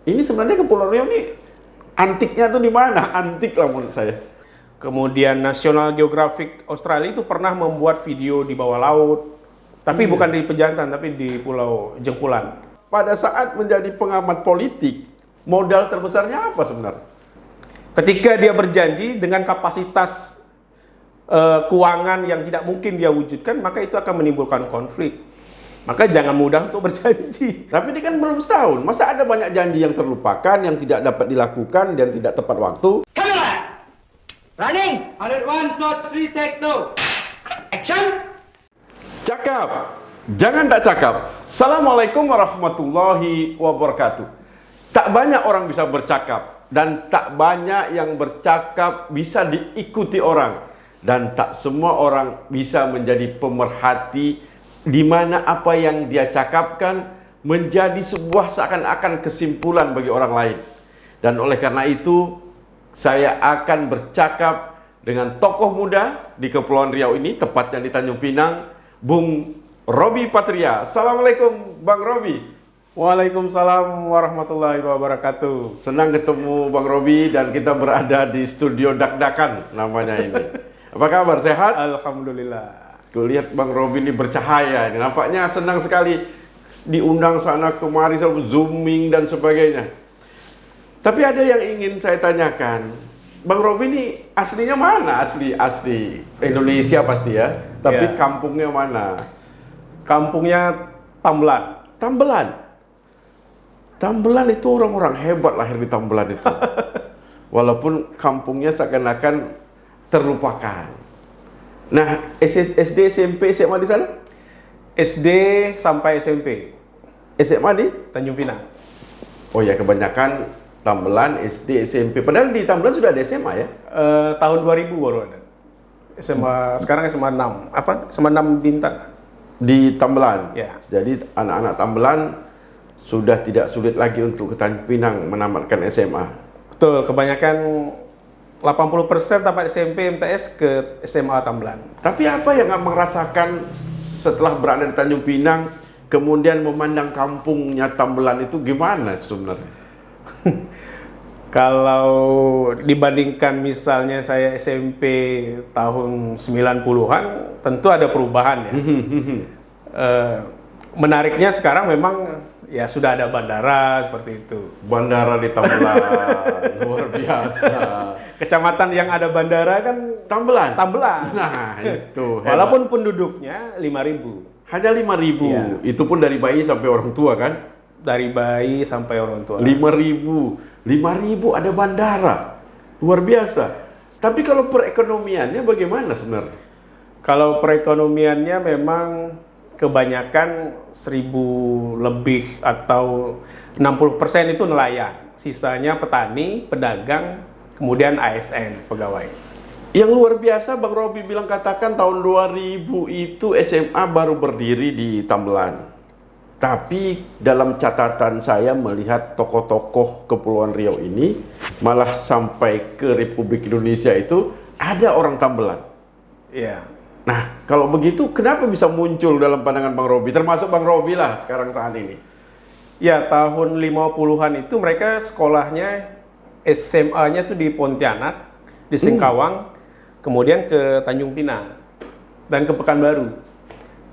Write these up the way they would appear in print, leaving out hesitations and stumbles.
Ini sebenarnya Kepulauan Riau ini antiknya tuh di mana? Antik lah menurut saya. Kemudian National Geographic Australia itu pernah membuat video di bawah laut, tapi bukan di Pejantan, tapi di Pulau Jengkulan. Pada saat menjadi pengamat politik, modal terbesarnya apa sebenarnya? Ketika dia berjanji dengan kapasitas keuangan yang tidak mungkin dia wujudkan, maka itu akan menimbulkan konflik. Maka jangan mudah untuk berjanji. Tapi ini kan belum setahun. Masa ada banyak janji yang terlupakan, yang tidak dapat dilakukan, dan tidak tepat waktu? Camera! Running! 101, 2, 3, take 2. Action! Cakap, jangan tak cakap. Assalamualaikum warahmatullahi wabarakatuh. Tak banyak orang bisa bercakap, dan tak banyak yang bercakap bisa diikuti orang, dan tak semua orang bisa menjadi pemerhati di mana apa yang dia cakapkan menjadi sebuah seakan-akan kesimpulan bagi orang lain. Dan oleh karena itu, saya akan bercakap dengan tokoh muda di Kepulauan Riau ini, tepatnya di Tanjung Pinang, Bung Roby Patria. Assalamualaikum Bang Roby. Waalaikumsalam warahmatullahi wabarakatuh. Senang ketemu Bang Roby, dan kita berada di studio Dak-Dakan namanya ini. Apa kabar, sehat? Alhamdulillah. Kulihat Bang Roby ini bercahaya, ini nampaknya senang sekali diundang sana kemari, selalu zooming dan sebagainya. Tapi ada yang ingin saya tanyakan, Bang Roby ini aslinya mana? Asli Indonesia pasti ya, tapi Ya. kampungnya mana? Kampungnya Tambelan. Tambelan itu orang-orang hebat lahir di Tambelan itu. Walaupun kampungnya seakan-akan terlupakan. Nah, SD, SMP, SMA di sana? SD sampai SMP. SMA di? Tanjung Pinang. Oh ya, kebanyakan Tambelan, SD, SMP. Padahal di Tambelan sudah ada SMA ya? Tahun 2000 baru ada. SMA, sekarang SMA 6. Apa? SMA 6 Bintan. Di Tambelan? Ya. Jadi anak-anak Tambelan sudah tidak sulit lagi untuk ke Tanjung Pinang menamatkan SMA. Betul, kebanyakan 80% tamat SMP MTS ke SMA Tambelan. Tapi apa yang nggak merasakan setelah berada di Tanjung Pinang, kemudian memandang kampungnya Tambelan itu gimana sebenarnya? Kalau dibandingkan misalnya saya SMP tahun 90-an, tentu ada perubahan ya. Menariknya sekarang memang ya sudah ada bandara seperti itu. Bandara di Tambelan, luar biasa. Kecamatan yang ada bandara kan Tambelan? Tambelan. Nah, itu hebat. Walaupun penduduknya 5.000. Hanya 5.000, Iya. itu pun dari bayi sampai orang tua kan? Dari bayi sampai orang tua. 5.000 ada bandara, luar biasa. Tapi kalau perekonomiannya bagaimana sebenarnya? Kalau perekonomiannya memang kebanyakan 1.000 lebih atau 60% itu nelayan. Sisanya petani, pedagang, kemudian ASN, pegawai. Yang luar biasa Bang Roby bilang katakan tahun 2000 itu SMA baru berdiri di Tambelan. Tapi dalam catatan saya melihat tokoh-tokoh Kepulauan Riau ini malah sampai ke Republik Indonesia itu ada orang Tambelan. Iya. Nah, kalau begitu kenapa bisa muncul dalam pandangan Bang Roby? Termasuk Bang Roby lah sekarang saat ini. Ya, tahun 50-an itu mereka sekolahnya SMA-nya tuh di Pontianak, di Singkawang, kemudian ke Tanjung Pinang dan ke Pekanbaru.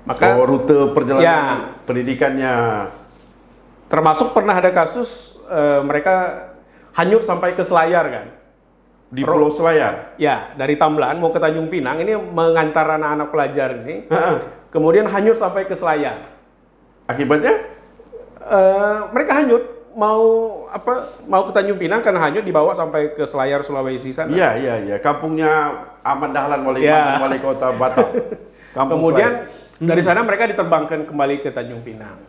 Maka rute perjalanan ya, pendidikannya. termasuk pernah ada kasus mereka hanyut sampai ke Selayar kan. Di Pulau Selayar? Ya, dari Tambelan mau ke Tanjung Pinang, ini mengantar anak-anak pelajar ini, kemudian hanyut sampai ke Selayar. Akibatnya? Mereka hanyut, mau ke Tanjung Pinang karena hanyut dibawa sampai ke Selayar, Sulawesi sana. Iya. Kampungnya Ahmad Dahlan, wali kota Batam. Kemudian dari sana mereka diterbangkan kembali ke Tanjung Pinang.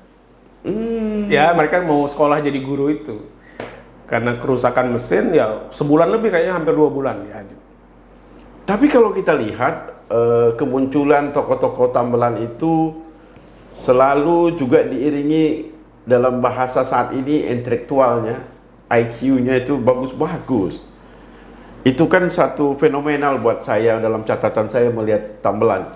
Ya, mereka mau sekolah jadi guru itu. Karena kerusakan mesin, ya sebulan lebih, kayaknya hampir 2 bulan ya. Tapi kalau kita lihat kemunculan tokoh-tokoh Tambelan itu selalu juga diiringi dalam bahasa saat ini intelektualnya, IQ-nya itu bagus-bagus. Itu kan satu fenomenal buat saya dalam catatan saya melihat Tambelan.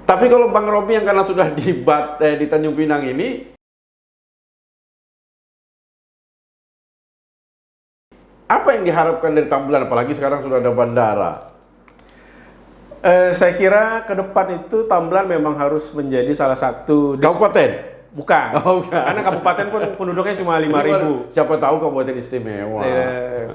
Tapi kalau Bang Roby yang karena sudah di Tanjung Pinang ini, Apa yang diharapkan dari Tambelan, apalagi sekarang sudah ada bandara? Saya kira ke depan itu Tambelan memang harus menjadi salah satu Kabupaten? bukan. Oh, bukan. Karena kabupaten pun penduduknya cuma 5.000. Siapa tahu kabupaten istimewa.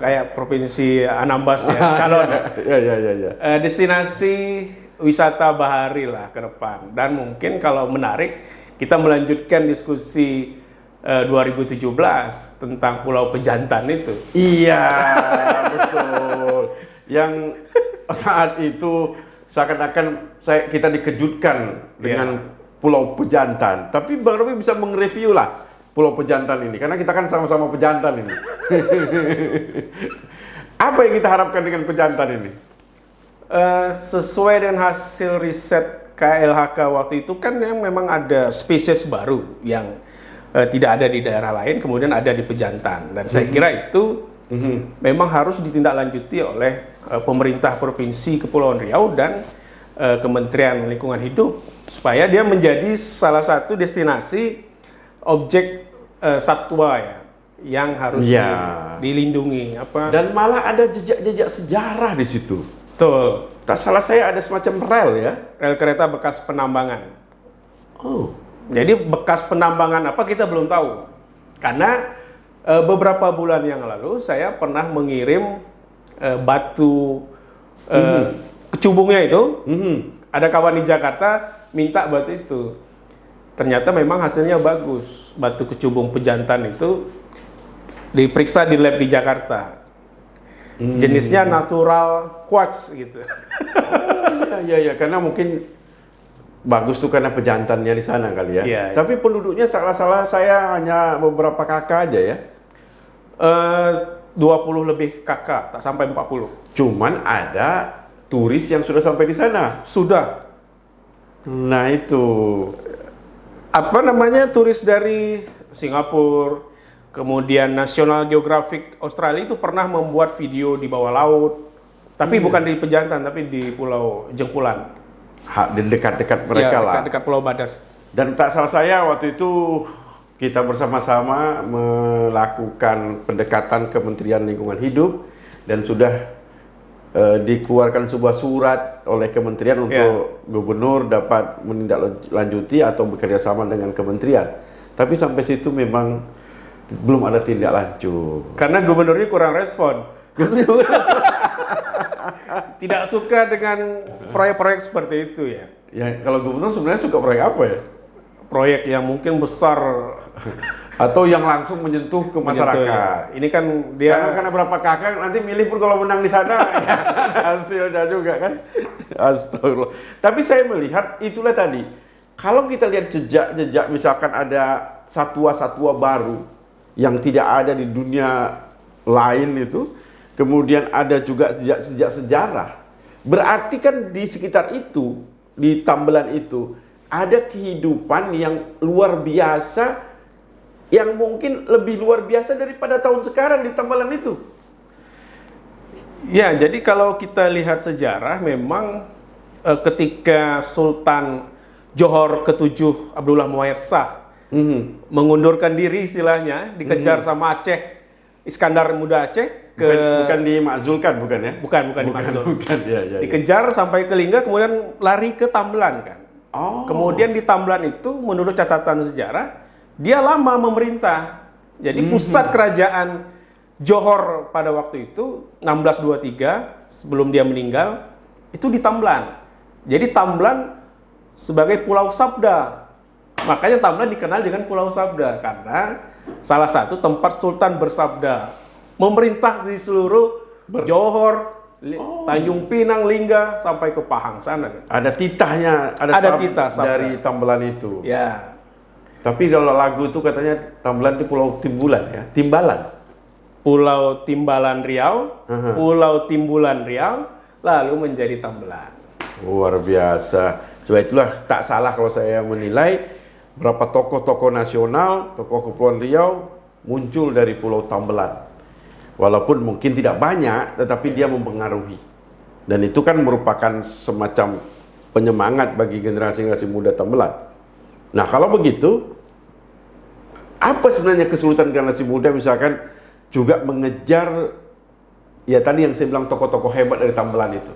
Kayak provinsi Anambas ya, calon. Ya. Destinasi wisata bahari lah ke depan. Dan mungkin kalau menarik, kita melanjutkan diskusi 2017 tentang Pulau Pejantan itu. Iya, betul. Yang saat itu seakan-akan kita dikejutkan dengan Pulau Pejantan. Tapi Bang Robi bisa mengreview lah Pulau Pejantan ini, karena kita kan sama-sama pejantan ini. Apa yang kita harapkan dengan pejantan ini? Sesuai dengan hasil riset KLHK waktu itu kan memang ada spesies baru yang tidak ada di daerah lain, kemudian ada di Pejantan. Dan saya kira itu memang harus ditindaklanjuti oleh pemerintah Provinsi Kepulauan Riau dan Kementerian Lingkungan Hidup supaya dia menjadi salah satu destinasi objek satwa ya yang harus dilindungi Dan malah ada jejak-jejak sejarah di situ. Betul. Tak salah saya ada semacam rel ya. Rel kereta bekas penambangan. Oh. Jadi bekas penambangan apa kita belum tahu. Karena beberapa bulan yang lalu saya pernah mengirim batu kecubungnya itu. Ada kawan di Jakarta minta batu itu. Ternyata memang hasilnya bagus. Batu kecubung Pejantan itu diperiksa di lab di Jakarta. Jenisnya natural quartz gitu. Ya, karena mungkin bagus tuh karena pejantannya di sana kali ya. Iya. Tapi penduduknya salah saya hanya beberapa kakak aja ya. 20 lebih kakak, tak sampai 40. Cuman ada turis yang sudah sampai di sana. Sudah. Nah itu. Apa namanya, turis dari Singapura, kemudian National Geographic Australia itu pernah membuat video di bawah laut. Tapi bukan di Pejantan, tapi di Pulau Jengkulan. Di dekat-dekat mereka lah. Dekat Pulau Badas. Dan tak salah saya waktu itu kita bersama-sama melakukan pendekatan Kementerian Lingkungan Hidup dan sudah dikeluarkan sebuah surat oleh kementerian untuk gubernur dapat menindaklanjuti atau bekerja sama dengan kementerian. Tapi sampai situ memang belum ada tindak lanjut. Karena gubernurnya kurang respon. Tidak suka dengan proyek-proyek seperti itu ya. Ya, kalau gubernur sebenarnya suka proyek apa ya? Proyek yang mungkin besar atau yang langsung menyentuh ke masyarakat. Ya. Ini kan dia karena berapa kakak nanti milih pun kalau menang di sana ya, hasilnya juga kan. Astagfirullah. Tapi saya melihat itulah tadi. Kalau kita lihat jejak-jejak misalkan ada satwa-satwa baru yang tidak ada di dunia lain itu, kemudian ada juga jejak sejarah. Berarti kan di sekitar itu, di Tambelan itu ada kehidupan yang luar biasa, yang mungkin lebih luar biasa daripada tahun sekarang di Tambelan itu. Ya, jadi kalau kita lihat sejarah, memang ketika Sultan Johor ke-7 Abdullah Muayyad Shah mengundurkan diri istilahnya, dikejar sama Aceh, Iskandar Muda Aceh, bukan dimakzulkan bukan ya? Bukan dimakzul. Bukan, ya. Dikejar sampai ke Lingga, kemudian lari ke Tambelan kan. Kemudian di Tambelan itu menurut catatan sejarah dia lama memerintah. Jadi pusat kerajaan Johor pada waktu itu 1623 sebelum dia meninggal itu di Tambelan. Jadi Tambelan sebagai Pulau Sabda. Makanya Tambelan dikenal dengan Pulau Sabda karena salah satu tempat Sultan bersabda, memerintah di seluruh Johor, Tanjung Pinang, Lingga sampai ke Pahang sana. Ada titahnya, ada titah dari Tambelan itu. Ya. Tapi kalau lagu itu katanya Tambelan itu Pulau Timbulan ya, Timbalan. Pulau Timbalan Riau, Pulau Timbulan Riau, lalu menjadi Tambelan. Luar biasa. Sebab itulah tak salah kalau saya menilai berapa tokoh-tokoh nasional, tokoh Kepulauan Riau muncul dari Pulau Tambelan. Walaupun mungkin tidak banyak, tetapi dia mempengaruhi. Dan itu kan merupakan semacam penyemangat bagi generasi-generasi muda Tambelan. Nah, kalau begitu, apa sebenarnya kesulitan generasi muda misalkan juga mengejar Ya tadi yang saya bilang tokoh-tokoh hebat dari Tambelan itu.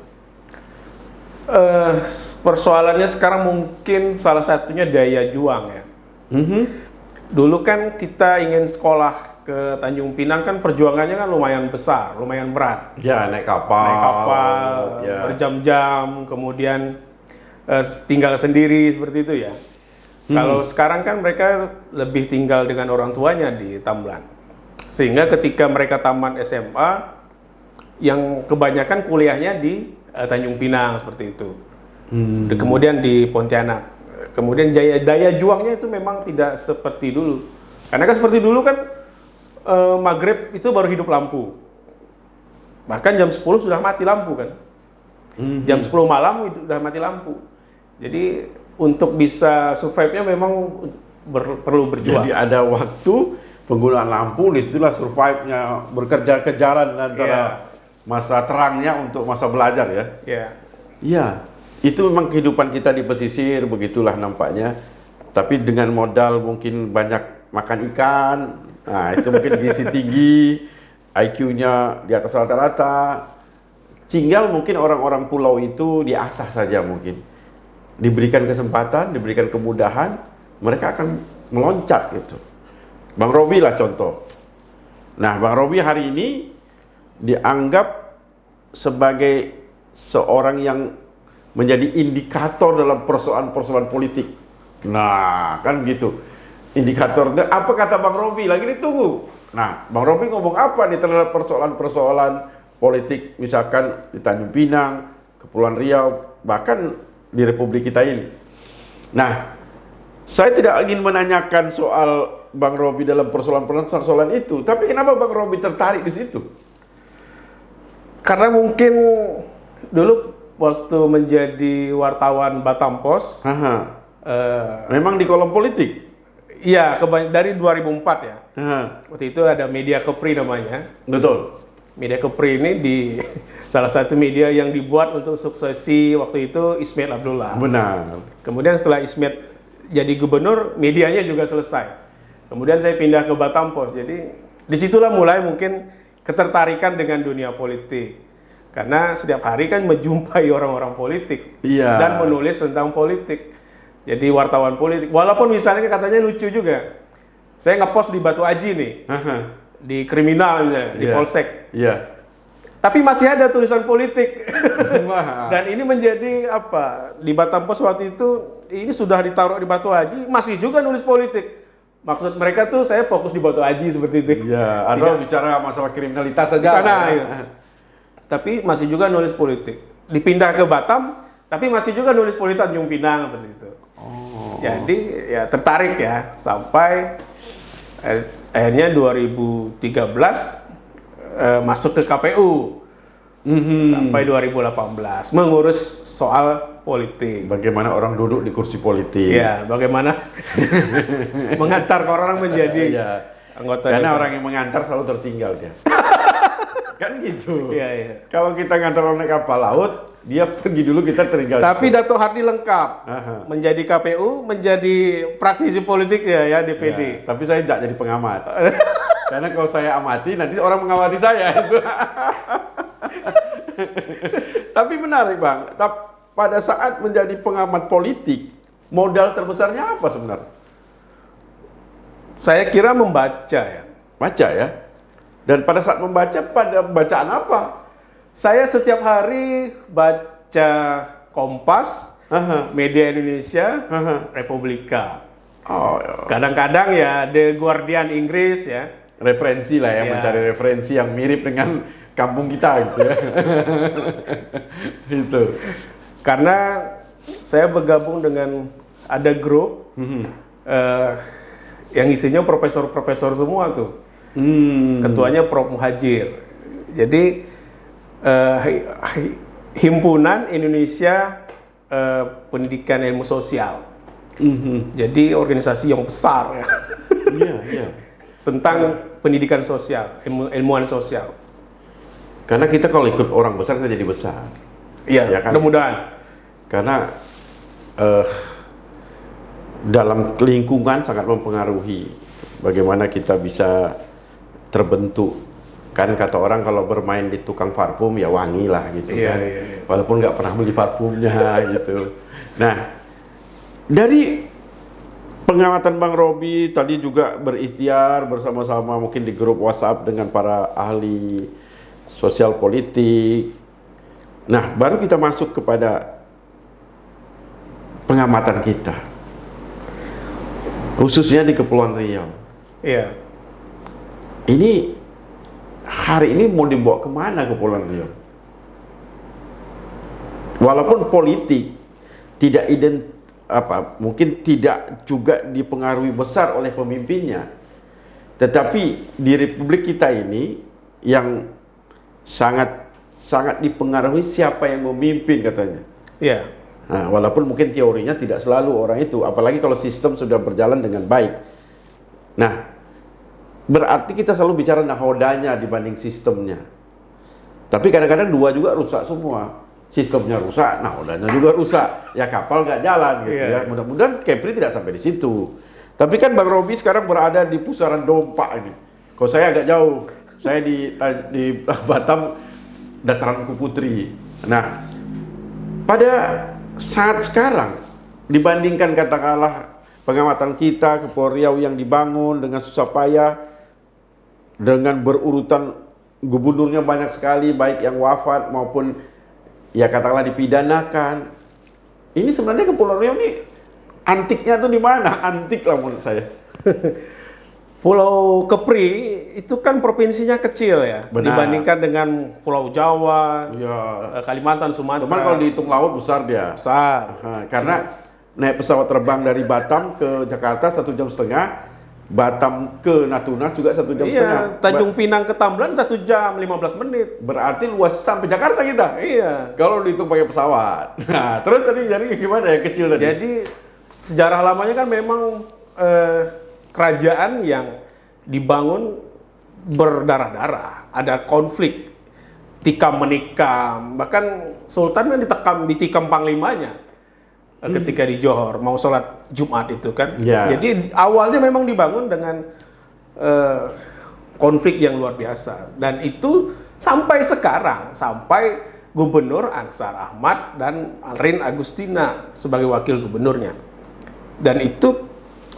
Persoalannya sekarang mungkin salah satunya daya juang ya. Dulu kan kita ingin sekolah ke Tanjung Pinang kan perjuangannya kan lumayan besar, lumayan berat. Ya, naik kapal. Ya. Berjam-jam, kemudian tinggal sendiri seperti itu ya. Kalau sekarang kan mereka lebih tinggal dengan orang tuanya di Tambelan. Sehingga ketika mereka tamat SMA, yang kebanyakan kuliahnya di Tanjung Pinang seperti itu. Kemudian di Pontianak. Kemudian daya juangnya itu memang tidak seperti dulu. Karena kan seperti dulu kan Maghrib itu baru hidup lampu. Bahkan jam 10 sudah mati lampu kan. Jam 10 malam sudah mati lampu. Jadi untuk bisa survive-nya memang perlu berjuang. Jadi ada waktu penggunaan lampu, itulah survive-nya, berkejar-kejaran antara masa terangnya untuk masa belajar ya. Iya. Itu memang kehidupan kita di pesisir, begitulah nampaknya. Tapi dengan modal mungkin banyak makan ikan, nah itu mungkin gizi tinggi, IQ-nya di atas rata-rata. Tinggal mungkin orang-orang pulau itu diasah saja mungkin. Diberikan kesempatan, diberikan kemudahan, mereka akan meloncat gitu. Bang Robi lah contoh. Nah, Bang Robi hari ini dianggap sebagai seorang yang menjadi indikator dalam persoalan-persoalan politik. Nah, kan gitu. Indikatornya, apa kata Bang Robi? Lagi ditunggu. Nah, Bang Robi ngomong apa nih terhadap persoalan-persoalan politik, misalkan di Tanjung Pinang, Kepulauan Riau, bahkan di Republik kita ini. Nah, saya tidak ingin menanyakan soal Bang Robi dalam persoalan-persoalan itu, tapi kenapa Bang Robi tertarik di situ? Karena mungkin dulu waktu menjadi wartawan Batam Pos, memang di kolom politik? Iya, dari 2004 ya. Waktu itu ada Media Kepri namanya. Betul. Media Kepri ini di salah satu media yang dibuat untuk suksesi waktu itu Ismet Abdullah. Benar. Kemudian setelah Ismet jadi gubernur, medianya juga selesai. Kemudian saya pindah ke Batam Pos. Jadi disitulah mulai mungkin ketertarikan dengan dunia politik. Karena setiap hari kan menjumpai orang-orang politik dan menulis tentang politik. Jadi wartawan politik. Walaupun misalnya katanya lucu juga. Saya ngepost di Batu Aji nih, di kriminal misalnya, di Polsek. Tapi masih ada tulisan politik. Dan ini menjadi apa? Di Batam Pos waktu itu, ini sudah ditaruh di Batu Aji, masih juga nulis politik. Maksud mereka tuh saya fokus di Batu Aji seperti itu. Iya, atau bicara masalah kriminalitas saja. Tapi masih juga nulis politik. Dipindah ke Batam, tapi masih juga nulis politik Tanjung Pinang seperti itu. Jadi ya tertarik ya sampai akhirnya 2013 masuk ke KPU sampai 2018 mengurus soal politik. Bagaimana orang duduk di kursi politik? Ya, bagaimana mengantar orang menjadi anggota. Karena orang yang mengantar selalu tertinggal dia. Kan gitu. Iya. Kalau kita ngantar orang naik kapal laut, dia pergi dulu, kita tertinggal. Tapi Dato Hardi lengkap. Menjadi KPU, menjadi praktisi politik ya DPD. Tapi saya tidak jadi pengamat. Karena kalau saya amati, nanti orang mengamati saya. Tapi menarik Bang, pada saat menjadi pengamat politik, modal terbesarnya apa sebenarnya? Saya kira membaca ya. Baca ya? Dan pada saat membaca, pada bacaan apa? Saya setiap hari baca Kompas, Media Indonesia, Republika. Kadang-kadang ya The Guardian Inggris ya. Referensi lah ya, mencari referensi yang mirip dengan kampung kita gitu ya. Itu. Karena saya bergabung dengan ada grup yang isinya profesor-profesor semua tuh. Ketuanya Prof. Muhajir. Jadi Himpunan Indonesia Pendidikan Ilmu Sosial. Jadi organisasi yang besar ya. Tentang pendidikan sosial, ilmuwan sosial. Karena kita kalau ikut orang besar kita jadi besar. Iya, ya kan? Mudah-mudahan. Karena dalam lingkungan sangat mempengaruhi bagaimana kita bisa terbentuk Kan kata orang kalau bermain di tukang parfum ya wangi lah gitu Iya, kan. iya, iya. Walaupun nggak pernah beli parfumnya gitu. Nah, dari pengamatan Bang Robi tadi juga berikhtiar bersama-sama mungkin di grup WhatsApp dengan para ahli sosial politik. Nah, baru kita masuk kepada pengamatan kita. Khususnya di Kepulauan Riau. Iya. Ini hari ini mau dibawa kemana Kepulauan Riau? Walaupun politik tidak mungkin tidak juga dipengaruhi besar oleh pemimpinnya, tetapi di Republik kita ini yang sangat dipengaruhi siapa yang memimpin katanya. Iya. Nah, walaupun mungkin teorinya tidak selalu orang itu, apalagi kalau sistem sudah berjalan dengan baik. Nah, berarti kita selalu bicara nahodanya dibanding sistemnya. Tapi kadang-kadang dua juga rusak semua. Sistemnya rusak, nahodanya juga rusak. Ya kapal nggak jalan gitu ya. Mudah-mudahan Kepri tidak sampai di situ. Tapi kan Bang Robi sekarang berada di pusaran Dompa ini. Kalau saya agak jauh. Saya di Batam, Dataran Kuputri. Nah, pada saat sekarang dibandingkan katakanlah pengamatan kita Kepulauan Riau yang dibangun dengan susah payah, dengan berurutan gubernurnya banyak sekali, baik yang wafat maupun ya katakanlah dipidanakan. Ini sebenarnya Kepulauan Riau ini antiknya tuh di mana? Antik lah menurut saya. Pulau Kepri itu kan provinsinya kecil ya, Benar. dibandingkan dengan Pulau Jawa, Ya. Kalimantan, Sumatera. Cuman kalau dihitung laut besar dia. besar. Karena naik pesawat terbang dari Batam ke Jakarta 1,5 jam, Batam ke Natuna juga 1,5 jam. Iya, Tanjung Pinang ke Tamblan 1 jam 15 menit. Berarti luas sampai Jakarta kita. Iya. Kalau dihitung pakai pesawat. Nah, terus tadi jadi gimana ya kecil tadi? Jadi sejarah lamanya kan memang kerajaan yang dibangun berdarah-darah, ada konflik, tikam menikam, bahkan sultan kan ditikam panglimanya ketika di Johor mau sholat Jumat itu kan. Ya. Jadi awalnya memang dibangun dengan konflik yang luar biasa, dan itu sampai sekarang, sampai Gubernur Ansar Ahmad dan Rin Agustina sebagai wakil gubernurnya. Dan itu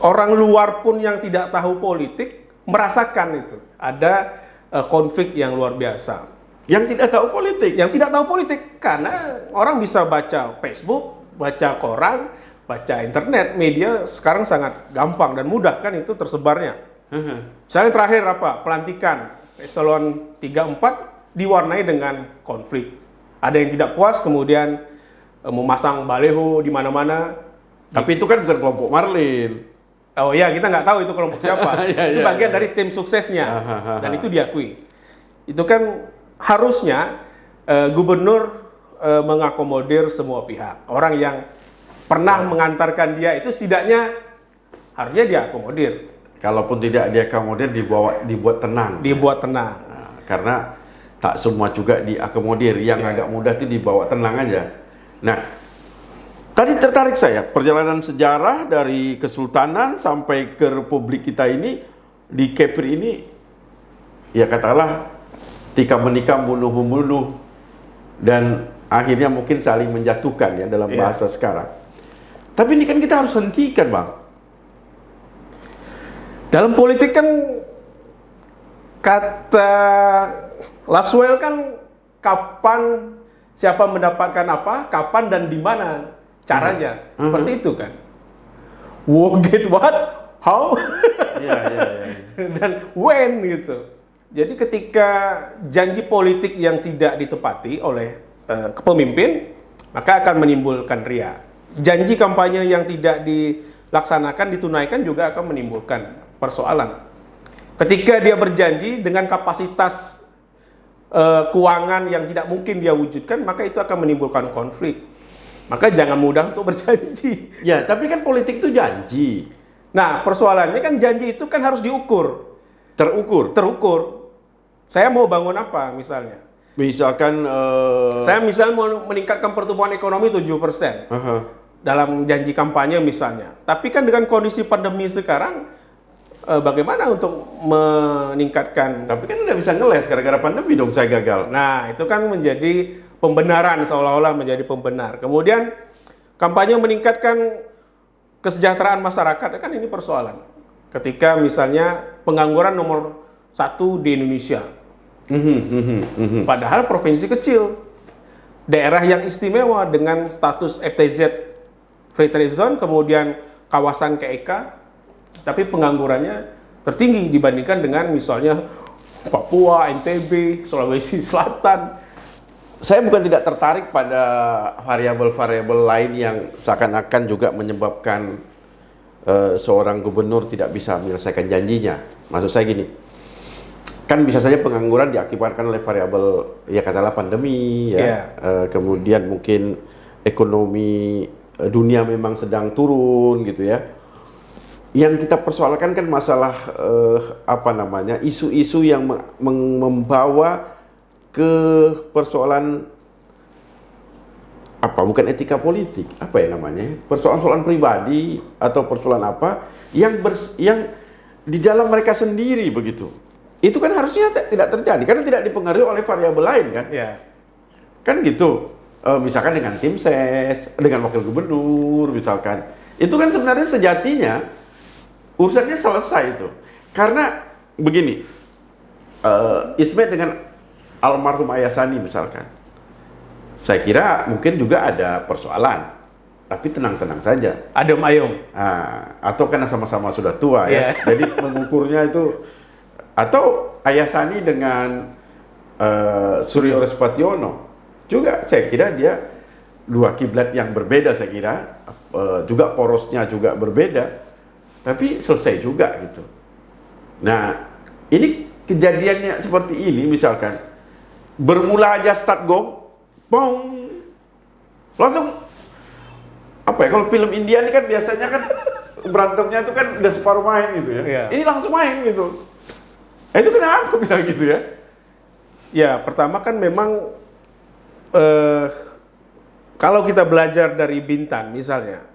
orang luar pun yang tidak tahu politik merasakan itu. Ada konflik yang luar biasa. Yang tidak tahu politik. Yang tidak tahu politik karena orang bisa baca Facebook, baca koran, baca internet, media sekarang sangat gampang dan mudah kan itu tersebarnya. Misalnya terakhir apa? Pelantikan eselon 3-4 diwarnai dengan konflik. Ada yang tidak puas kemudian memasang baleho di mana-mana. Tapi itu kan bukan kelompok Marlin. Oh ya, kita nggak tahu itu kelompok siapa. Itu Iya, bagian dari tim suksesnya, dan itu diakui. Itu kan harusnya gubernur mengakomodir semua pihak. Orang yang pernah mengantarkan dia itu setidaknya harusnya diakomodir. Kalaupun tidak diakomodir, dibuat tenang. Dibuat tenang. Nah, karena tak semua juga diakomodir. Yang agak mudah itu dibawa tenang aja. Nah, tadi tertarik saya, perjalanan sejarah dari Kesultanan sampai ke Republik kita ini, di Kepri ini, ya katakanlah, tikam menikam, bunuh-membunuh, dan akhirnya mungkin saling menjatuhkan ya dalam bahasa sekarang. Tapi ini kan kita harus hentikan, Bang. Dalam politik kan, kata Laswell kan, kapan siapa mendapatkan apa, kapan dan di mana caranya, seperti itu kan. Who get what, how, dan when gitu. Jadi ketika janji politik yang tidak ditepati oleh kepemimpin, maka akan menimbulkan ria. Janji kampanye yang tidak dilaksanakan, ditunaikan juga akan menimbulkan persoalan. Ketika dia berjanji dengan kapasitas keuangan yang tidak mungkin dia wujudkan, maka itu akan menimbulkan konflik. Maka jangan mudah untuk berjanji. Ya, tapi kan politik itu janji. Nah, persoalannya kan janji itu kan harus diukur. Terukur. Saya mau bangun apa misalnya? Misalkan Saya misalnya mau meningkatkan pertumbuhan ekonomi 7% dalam janji kampanye misalnya. Tapi kan dengan kondisi pandemi sekarang, bagaimana untuk meningkatkan. Tapi kan udah bisa ngeles gara-gara pandemi dong saya gagal. Nah, itu kan menjadi pembenaran, seolah-olah menjadi pembenar. Kemudian kampanye meningkatkan kesejahteraan masyarakat, kan ini persoalan. Ketika misalnya pengangguran nomor 1 di Indonesia. Padahal provinsi kecil, daerah yang istimewa dengan status FTZ Free Trade Zone, kemudian kawasan KEK, tapi penganggurannya tertinggi dibandingkan dengan misalnya Papua, NTB, Sulawesi Selatan. Saya bukan tidak tertarik pada variabel-variabel lain yang seakan-akan juga menyebabkan seorang gubernur tidak bisa menyelesaikan janjinya. Maksud saya gini, kan bisa saja pengangguran diakibatkan oleh variabel ya katakanlah pandemi, ya, kemudian mungkin ekonomi dunia memang sedang turun gitu ya. Yang kita persoalkan kan masalah isu-isu yang membawa ke persoalan bukan etika politik, persoalan-persoalan pribadi atau persoalan apa yang di dalam mereka sendiri begitu. Itu kan harusnya tidak terjadi karena tidak dipengaruhi oleh variabel lain kan. Kan gitu. Misalkan dengan tim ses, dengan wakil gubernur misalkan. Itu kan sebenarnya sejatinya urusannya selesai itu. Karena begini, Ismet dengan almarhum Ayah Sani misalkan, saya kira mungkin juga ada persoalan, tapi tenang-tenang saja. Adem ayem. Atau karena sama-sama sudah tua ya, jadi mengukurnya itu. Atau Ayah Sani dengan Suryo Respationo juga, saya kira dia dua kiblat yang berbeda, saya kira juga porosnya juga berbeda, tapi selesai juga gitu. Nah, ini kejadiannya seperti ini misalkan. Bermula aja start go, bong, langsung kalau film India ini kan biasanya kan berantemnya itu kan udah separuh main gitu ya. Ini langsung main gitu. Itu kenapa bisa gitu ya? Ya, pertama kan memang kalau kita belajar dari Bintan misalnya,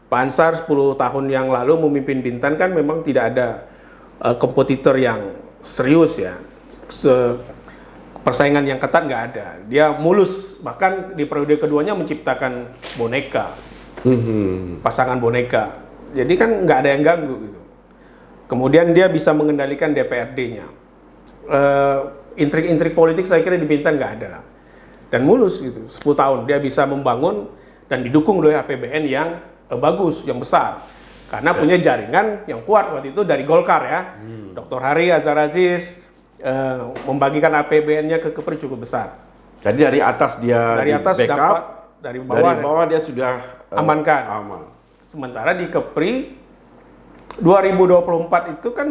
Pak Ansar 10 tahun yang lalu memimpin Bintan kan memang tidak ada kompetitor yang serius ya. Persaingan yang ketat nggak ada. Dia mulus, bahkan di periode keduanya menciptakan boneka, pasangan boneka. Jadi kan nggak ada yang ganggu gitu. Kemudian dia bisa mengendalikan DPRD-nya. Intrik-intrik politik saya kira di Bintan nggak ada lah. Dan mulus gitu, 10 tahun dia bisa membangun dan didukung oleh APBN yang bagus, yang besar. Karena punya jaringan yang kuat waktu itu dari Golkar ya. Dr. Hari Azhar Aziz membagikan APBN-nya ke Kepri cukup besar. Jadi dari atas dia dari atas backup, dapat, dari bawah dia sudah amankan. Aman. Sementara di Kepri 2024 itu kan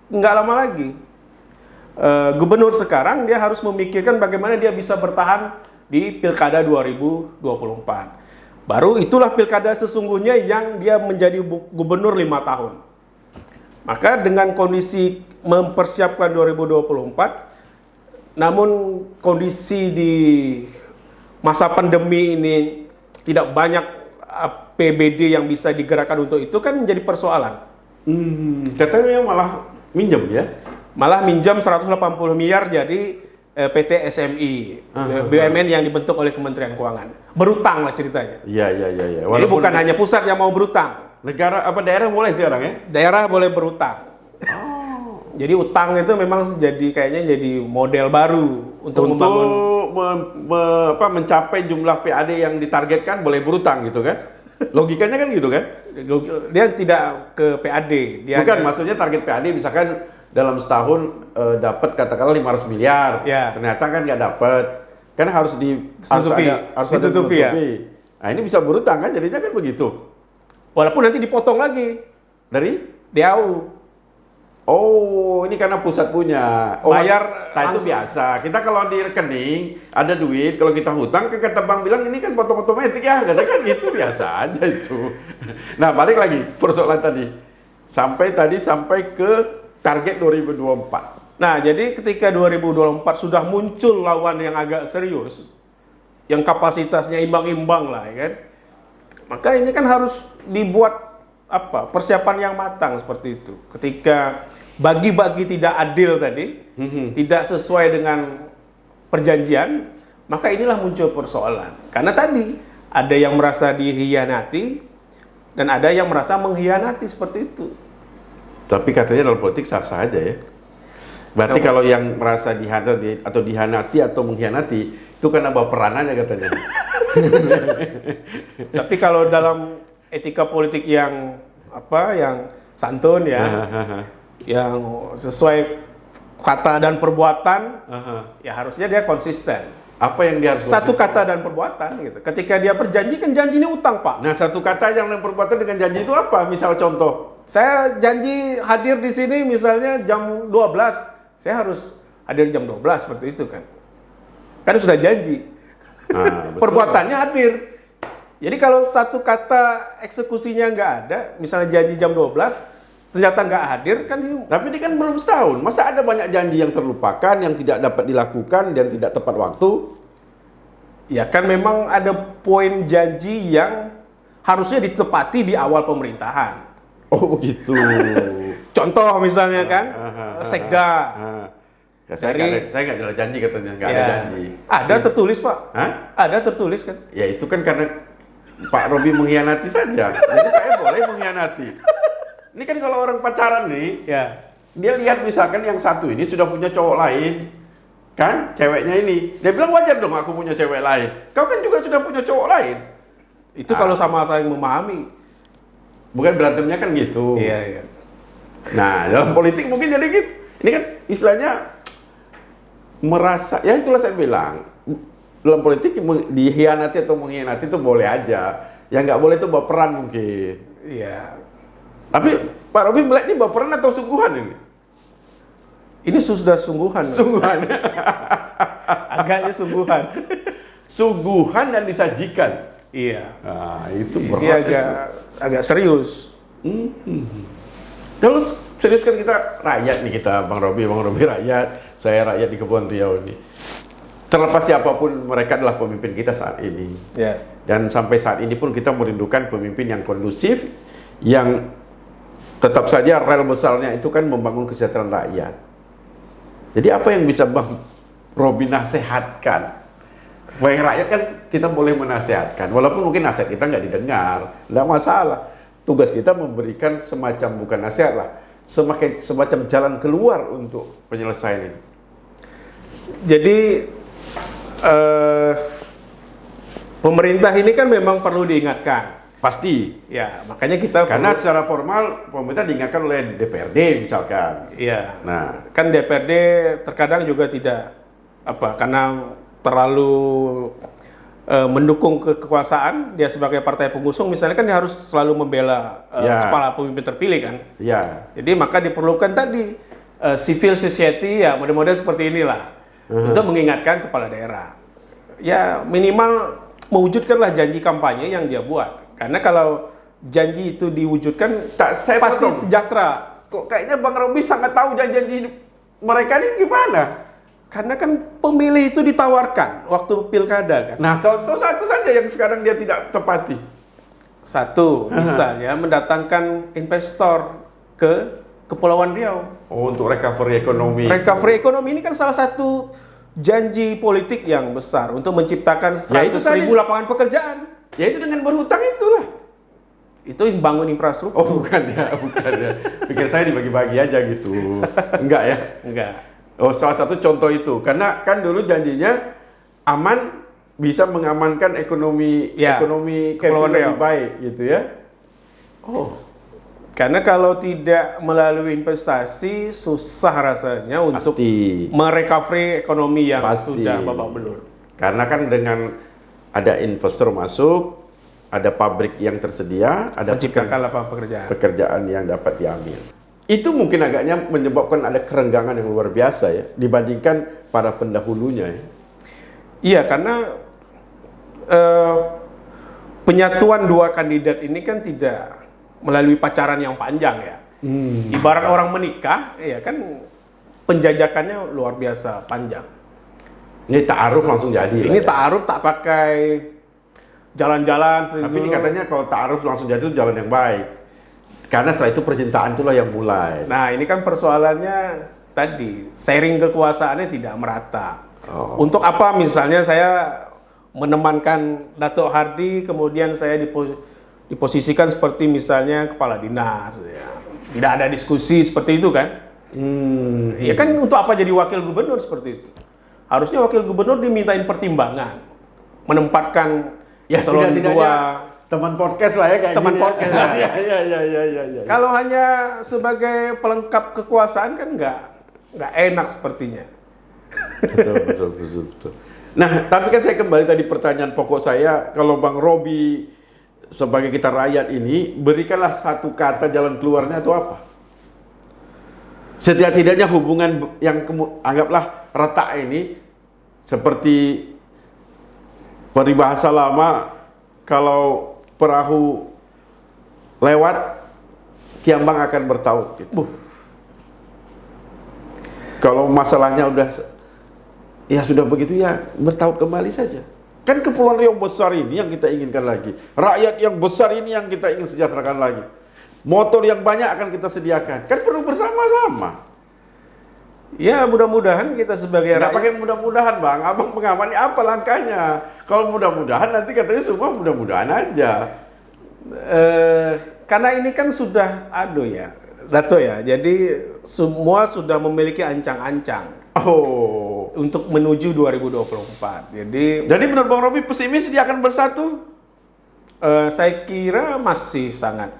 nggak lama lagi. Gubernur sekarang dia harus memikirkan bagaimana dia bisa bertahan di Pilkada 2024. Baru itulah pilkada sesungguhnya yang dia menjadi gubernur 5 tahun. Maka dengan kondisi mempersiapkan 2024, namun kondisi di masa pandemi ini tidak banyak APBD yang bisa digerakkan untuk itu kan menjadi persoalan. Katanya malah minjem ya? Malah minjam 180 miliar jadi PT SMI, BUMN yang dibentuk oleh Kementerian Keuangan. Berutang lah ceritanya. Iya. Jadi bukan hanya pusat yang mau berutang. Negara daerah boleh sekarang ya? Daerah boleh berutang. Jadi utang itu memang kayaknya jadi model baru untuk membangun. Mencapai jumlah PAD yang ditargetkan boleh berutang gitu kan? Logikanya kan gitu kan? Dia tidak ke PAD. Bukan, maksudnya target PAD misalkan dalam setahun dapat katakanlah 500 miliar. Ya. Ternyata kan nggak dapat. Kan harus ditutupi. Ya. Nah, ini bisa berutang kan, jadinya kan begitu. Walaupun nanti dipotong lagi dari DAU. Oh, ini karena pusat punya. Bayar itu biasa. Kita kalau di rekening ada duit, kalau kita hutang ke kata bank bilang ini kan potong otomatis ya, kan gitu biasa aja itu. Nah, balik lagi persoalan tadi. Sampai ke target 2024. Nah, jadi ketika 2024 sudah muncul lawan yang agak serius, yang kapasitasnya imbang-imbang lah, ya kan? Maka ini kan harus dibuat persiapan yang matang seperti itu. Ketika bagi-bagi tidak adil tadi, tidak sesuai dengan perjanjian, maka inilah muncul persoalan. Karena tadi ada yang merasa dihianati dan ada yang merasa mengkhianati seperti itu. Tapi katanya dalam politik sah-sah aja ya. Berarti kalau yang merasa dihianati atau mengkhianati itu karena baperan aja katanya. Tapi kalau dalam etika politik yang yang santun ya, yang sesuai kata dan perbuatan, ya harusnya dia konsisten. Apa yang dia harus Satu konsisten? kata dan perbuatan gitu. Ketika dia berjanji kan janjinya utang, Pak. Nah, satu kata yang perbuatan dengan janji itu apa? Misal contoh. Saya janji hadir di sini misalnya jam 12, saya harus hadir jam 12 seperti itu kan. Kan sudah janji. Nah, betul. Perbuatannya hadir. Jadi kalau satu kata eksekusinya nggak ada, misalnya janji jam 12, ternyata nggak hadir kan. Tapi ini kan belum setahun. Masa ada banyak janji yang terlupakan, yang tidak dapat dilakukan dan tidak tepat waktu? Ya kan memang ada poin janji yang harusnya ditepati di awal pemerintahan. Oh begitu. Contoh misalnya kan, Sekda. Ya, saya nggak ada janji katanya, nggak ada janji. Ada tertulis, Pak. Hah? Ada tertulis kan. Ya itu kan karena Pak Robi mengkhianati saja. Jadi saya boleh mengkhianati. Ini kan kalau orang pacaran nih, Ya. dia lihat misalkan yang satu ini sudah punya cowok lain, kan, ceweknya ini. Dia bilang wajar dong aku punya cewek lain. Kau kan juga sudah punya cowok lain. Itu kalau sama saling memahami. Bukan berantemnya kan gitu. Iya. Nah, dalam politik mungkin jadi gitu. Ini kan istilahnya merasa, ya itulah saya bilang. Dalam politik dihianati atau mengkhianati itu boleh aja. Yang nggak boleh itu baperan mungkin. Iya. Tapi Pak Robi melihat ini baperan atau sungguhan ini? Ini sudah sungguhan. Sungguhan. Agaknya sungguhan. Sungguhan dan disajikan. Iya. Nah, itu Ini berat. agak serius. Kalau serius kan kita rakyat nih kita, Bang Robi rakyat, saya rakyat di Kepulauan Riau ini. Terlepas siapapun mereka adalah pemimpin kita saat ini. Ya. Dan sampai saat ini pun kita merindukan pemimpin yang kondusif, yang tetap saja rel besarnya itu kan membangun kesejahteraan rakyat. Jadi apa yang bisa Bang Robi nasihatkan? Bagi rakyat kan kita boleh menasehatkan, walaupun mungkin nasihat kita nggak didengar, nggak masalah. Tugas kita memberikan semacam, bukan nasihat lah, semacam jalan keluar untuk penyelesaian ini. Jadi pemerintah ini kan memang perlu diingatkan. Pasti. Ya, makanya kita Karena perlu, secara formal pemerintah diingatkan oleh DPRD misalkan. ya, Nah, kan DPRD terkadang juga tidak karena terlalu mendukung kekuasaan, dia sebagai partai pengusung misalnya kan dia harus selalu membela Ya. kepala pemimpin terpilih kan. ya. Jadi maka diperlukan tadi civil society ya model-model seperti inilah untuk mengingatkan kepala daerah. Ya minimal mewujudkanlah janji kampanye yang dia buat. Karena kalau janji itu diwujudkan Saya pasti potong. sejahtera. Kok kayaknya Bang Robi sangat tahu janji-janji mereka ini gimana? Karena kan pemilih itu ditawarkan waktu pilkada kan. Nah, contoh satu saja yang sekarang dia tidak tepati. Satu, misalnya mendatangkan investor ke Kepulauan Riau. Oh, untuk recovery ekonomi. Recovery ekonomi ini kan salah satu janji politik yang besar untuk menciptakan Ya, itu 100.000 tadi. lapangan pekerjaan. Ya itu dengan berhutang itulah. Itu membangun infrastruktur. Oh, bukan ya. Pikir saya dibagi-bagi aja gitu. Enggak ya? Enggak. Oh, salah satu contoh itu. Karena kan dulu janjinya aman, bisa mengamankan ekonomi Ya, ekonomi Kepulauan lebih Riau. baik gitu ya. Oh, Karena kalau tidak melalui investasi susah rasanya untuk pasti. merecovery ekonomi yang Pasti. sudah babak belur. Karena kan dengan ada investor masuk, ada pabrik yang tersedia, ada Menciptakan lapangan pekerjaan. pekerjaan yang dapat diambil. Itu mungkin agaknya menyebabkan ada kerenggangan yang luar biasa ya dibandingkan para pendahulunya ya. Iya, karena penyatuan dua kandidat ini kan tidak melalui pacaran yang panjang ya. Ibarat orang menikah, ya kan penjajakannya luar biasa panjang. Ini ta'aruf langsung jadi. Ini ta'aruf tak pakai jalan-jalan. Tapi ini katanya kalau ta'aruf langsung jadi itu jalan yang baik. Karena setelah itu percintaan itulah yang mulai. Nah, ini kan persoalannya tadi, sharing kekuasaannya tidak merata. Oh. Untuk apa misalnya saya menemankan Dato' Hardi, kemudian saya diposisikan seperti misalnya kepala dinas, ya. Tidak ada diskusi seperti itu kan? Ya kan untuk apa jadi wakil gubernur seperti itu? Harusnya wakil gubernur dimintain pertimbangan, menempatkan Ya eselon tidak-tidaknya 2. teman podcast lah ya kayak Teman gini. podcast lah. Ya. Kalau hanya sebagai pelengkap kekuasaan kan nggak enak sepertinya. Betul. Nah, tapi kan saya kembali tadi pertanyaan pokok saya, kalau Bang Robi sebagai kita rakyat ini, berikanlah satu kata jalan keluarnya atau apa? Setidak-tidaknya hubungan yang anggaplah retak ini seperti peribahasa lama, kalau perahu lewat, kiambang akan bertaut gitu. Kalau masalahnya ya sudah begitu ya bertaut kembali saja. Kan Kepulauan Riau besar ini yang kita inginkan lagi. Rakyat yang besar ini yang kita ingin sejahterakan lagi. Motor yang banyak akan kita sediakan. Kan perlu bersama-sama. Ya mudah-mudahan kita sebagai Nggak rakyat. pakai mudah-mudahan Bang. Abang pengamat ini apa langkahnya? Kalau mudah-mudahan nanti katanya semua mudah-mudahan aja. Karena ini kan sudah Dato ya. Jadi semua sudah memiliki ancang-ancang Oh. untuk menuju 2024. Jadi menurut Bang Robi pesimis dia akan bersatu? Saya kira masih sangat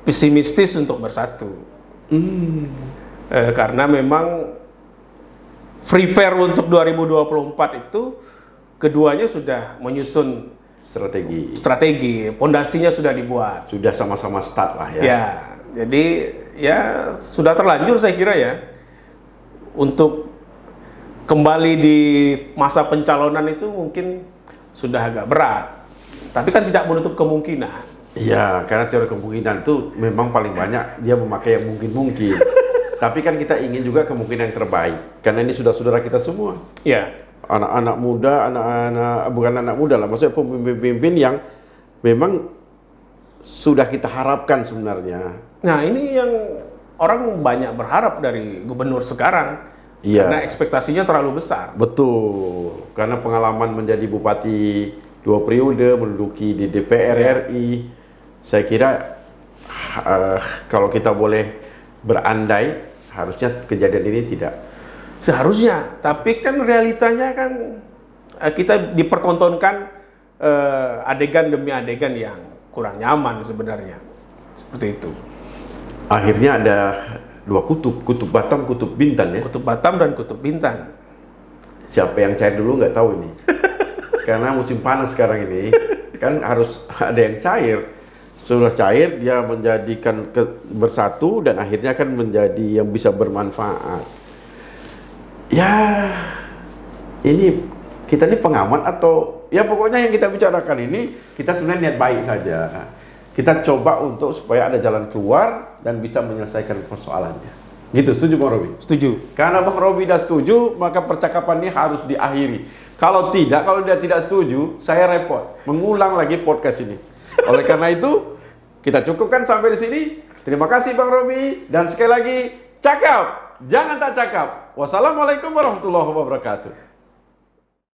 pesimistis untuk bersatu. Karena memang free fair untuk 2024 itu keduanya sudah menyusun strategi, pondasinya sudah dibuat. Sudah sama-sama start lah ya. Ya, jadi ya sudah terlanjur saya kira ya untuk kembali di masa pencalonan itu mungkin sudah agak berat. Tapi kan tidak menutup kemungkinan. Iya, karena teori kemungkinan itu memang paling banyak dia memakai yang mungkin-mungkin. Tapi kan kita ingin juga kemungkinan yang terbaik. Karena ini sudah saudara kita semua. Ya. Anak-anak muda, bukan anak muda lah, maksudnya pemimpin-pemimpin yang memang sudah kita harapkan sebenarnya. Nah, ini yang orang banyak berharap dari gubernur sekarang. Iya. Karena ekspektasinya terlalu besar. Betul, karena pengalaman menjadi bupati 2 periode, menduduki di DPR RI, saya kira kalau kita boleh berandai, harusnya kejadian ini tidak. Seharusnya, tapi kan realitanya kan kita dipertontonkan adegan demi adegan yang kurang nyaman sebenarnya. Seperti itu. Akhirnya ada 2 kutub Batam, kutub Bintan ya. Kutub Batam dan Kutub Bintan. Siapa yang cair dulu nggak tahu ini. Karena musim panas sekarang ini, kan harus ada yang cair. Sudah cair, dia menjadikan bersatu dan akhirnya kan menjadi yang bisa bermanfaat. Ya, ini kita ini pengamat atau ya pokoknya yang kita bicarakan ini kita sebenarnya niat baik saja. Kita coba untuk supaya ada jalan keluar dan bisa menyelesaikan persoalannya. Gitu, setuju Bang Robi? Setuju. Karena Bang Robi dah setuju, maka percakapan ini harus diakhiri. Kalau dia tidak setuju, saya repot mengulang lagi podcast ini. Oleh karena itu, kita cukupkan sampai di sini. Terima kasih Bang Robi dan sekali lagi cakap, jangan tak cakap. Wassalamualaikum warahmatullahi wabarakatuh.